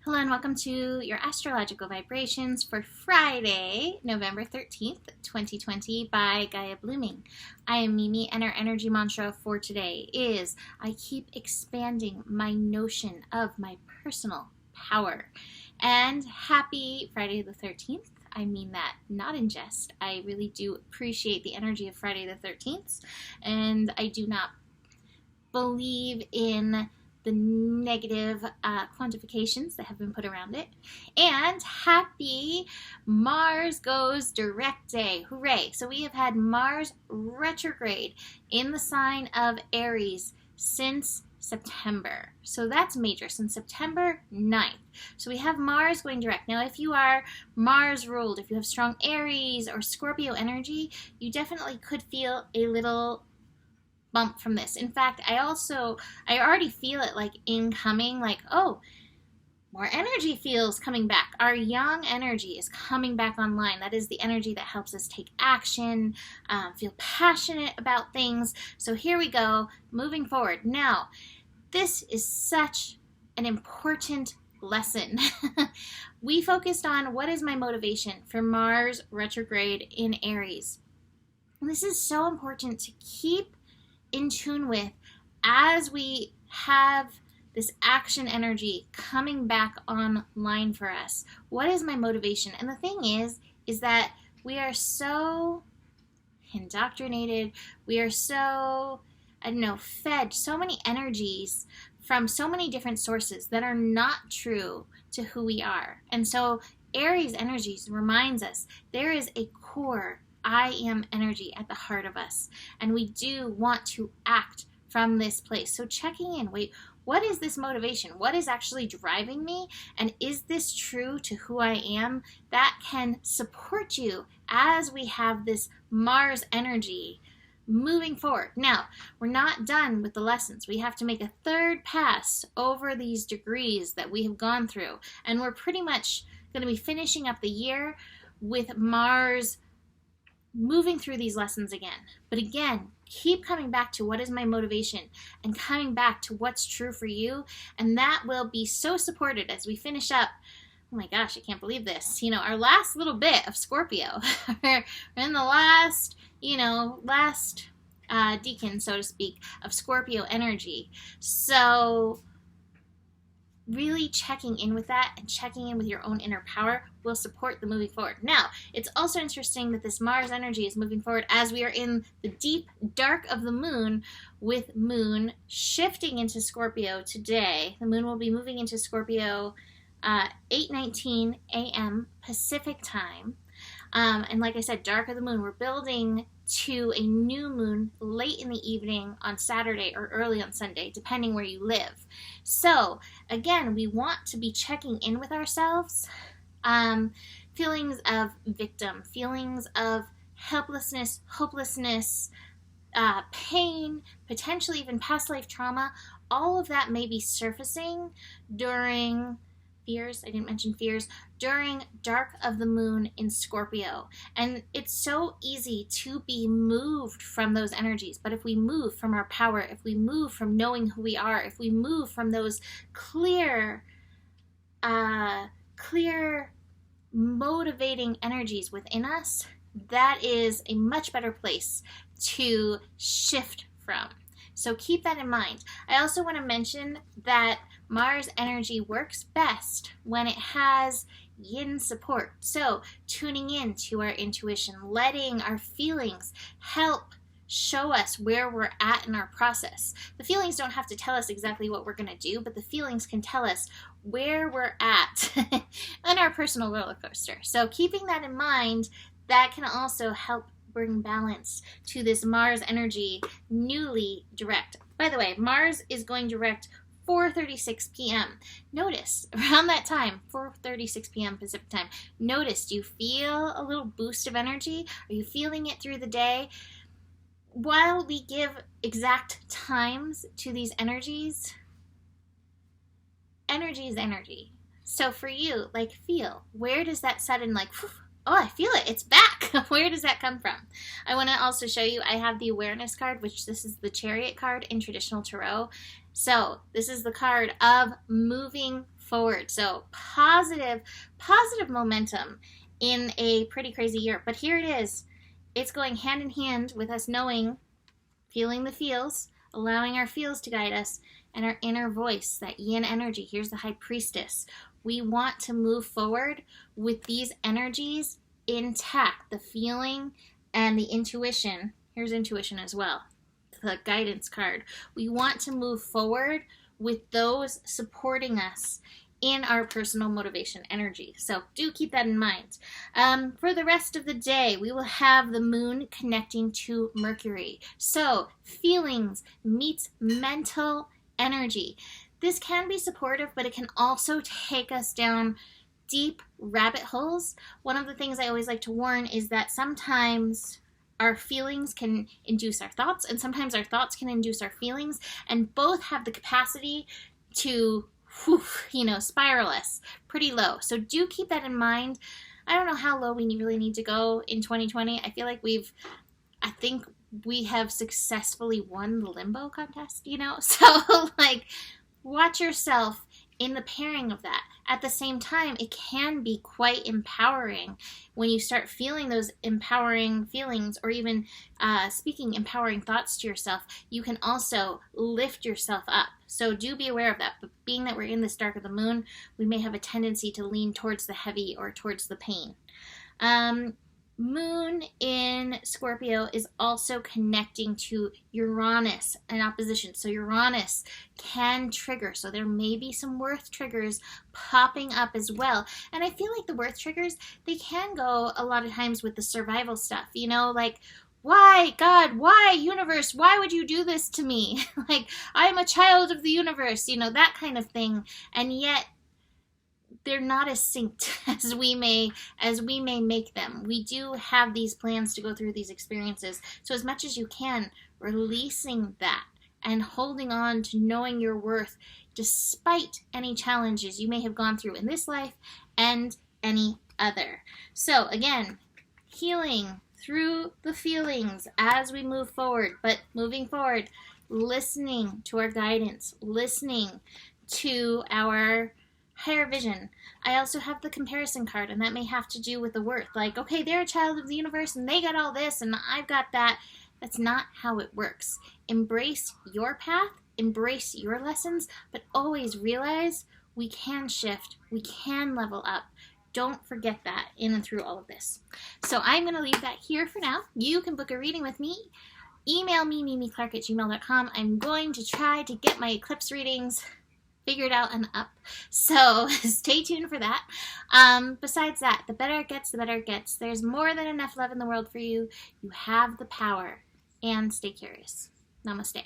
Hello and welcome to your astrological vibrations for Friday, November 13th, 2020 by Gaia Blooming. I am Mimi and our energy mantra for today is I keep expanding my notion of my personal power. And happy Friday the 13th. I mean that not in jest. I really do appreciate the energy of Friday the 13th, and I do not believe in the negative quantifications that have been put around it. And happy Mars goes direct day. Hooray! So we have had Mars retrograde in the sign of Aries since September. So that's major, since September 9th. So we have Mars going direct. Now, if you are Mars ruled, if you have strong Aries or Scorpio energy, you definitely could feel a little bump from this. In fact, I already feel it like incoming, like, oh, more energy feels coming back. Our yang energy is coming back online. That is the energy that helps us take action, feel passionate about things. So here we go, moving forward. Now, this is such an important lesson. We focused on what is my motivation for Mars retrograde in Aries. And this is so important to keep in tune with as we have this action energy coming back online for us. What is my motivation? And the thing is that we are so indoctrinated, we are so, fed so many energies from so many different sources that are not true to who we are. And so Aries energies reminds us there is a core I am energy at the heart of us, and we do want to act from this place. So checking in, wait, what is this motivation? What is actually driving me? And is this true to who I am? That can support you as we have this Mars energy moving forward. Now, we're not done with the lessons. We have to make a third pass over these degrees that we have gone through, and we're pretty much going to be finishing up the year with Mars moving through these lessons again. But again, keep coming back to what is my motivation and coming back to what's true for you. And that will be so supported as we finish up. Oh my gosh, I can't believe this. Our last little bit of Scorpio. We're in the last deacon, so to speak, of Scorpio energy. So really checking in with that and checking in with your own inner power will support the moving forward. Now, it's also interesting that this Mars energy is moving forward as we are in the deep dark of the moon, with moon shifting into Scorpio today. The moon will be moving into Scorpio 8:19 a.m. Pacific time. And like I said, dark of the moon, we're building to a new moon late in the evening on Saturday or early on Sunday, depending where you live. So again, we want to be checking in with ourselves. Feelings of victim, feelings of helplessness, hopelessness, pain, potentially even past life trauma, all of that may be surfacing during fears, I didn't mention fears, during dark of the moon in Scorpio. And it's so easy to be moved from those energies. But if we move from our power, if we move from knowing who we are, if we move from those clear motivating energies within us, that is a much better place to shift from. So keep that in mind. I also want to mention that Mars energy works best when it has yin support. So tuning in to our intuition, letting our feelings help show us where we're at in our process. The feelings don't have to tell us exactly what we're going to do, but the feelings can tell us where we're at on our personal roller coaster. So keeping that in mind, that can also help bring balance to this Mars energy newly direct. By the way, Mars is going direct 4:36 p.m. Notice around that time, 4:36 p.m. Pacific time, notice, do you feel a little boost of energy? Are you feeling it through the day? While we give exact times to these energies, energy is energy. So for you, feel, where does that sudden oh, I feel it, it's back. Where does that come from? I want to also show you, I have the awareness card, which this is the Chariot card in traditional tarot. So this is the card of moving forward. So positive momentum in a pretty crazy year. But here it is. It's going hand in hand with us knowing, feeling the feels, allowing our feels to guide us, and our inner voice, that yin energy. Here's the high priestess. We want to move forward with these energies intact, the feeling and the intuition. Here's intuition as well, the guidance card. We want to move forward with those supporting us in our personal motivation energy. So do keep that in mind. For the rest of the day, we will have the moon connecting to Mercury. So feelings meets mental energy. This can be supportive, but it can also take us down deep rabbit holes. One of the things I always like to warn is that sometimes our feelings can induce our thoughts, and sometimes our thoughts can induce our feelings, and both have the capacity to spiral us pretty low. So do keep that in mind. I don't know how low we really need to go in 2020. I feel like I think we have successfully won the limbo contest, So watch yourself in the pairing of that. At the same time, it can be quite empowering when you start feeling those empowering feelings, or even speaking empowering thoughts to yourself. You can also lift yourself up. So do be aware of that. But being that we're in this dark of the moon, we may have a tendency to lean towards the heavy or towards the pain. Moon in Scorpio is also connecting to Uranus in opposition. So Uranus can trigger. So there may be some worth triggers popping up as well. And I feel like the worth triggers, they can go a lot of times with the survival stuff. Why, God, why, universe, why would you do this to me? I'm a child of the universe, that kind of thing. And yet, they're not as synced as we may make them. We do have these plans to go through these experiences. So as much as you can, releasing that and holding on to knowing your worth despite any challenges you may have gone through in this life and any other. So again, healing through the feelings as we move forward, but moving forward, listening to our guidance, listening to our higher vision. I also have the comparison card, and that may have to do with the worth. Okay, they're a child of the universe, and they got all this, and I've got that. That's not how it works. Embrace your path, embrace your lessons, but always realize we can shift, we can level up. Don't forget that in and through all of this. So I'm going to leave that here for now. You can book a reading with me. Email me, mimiclark@gmail.com. I'm going to try to get my eclipse readings figured out and up. So stay tuned for that. Besides that, the better it gets, the better it gets. There's more than enough love in the world for you. You have the power. And stay curious. Namaste.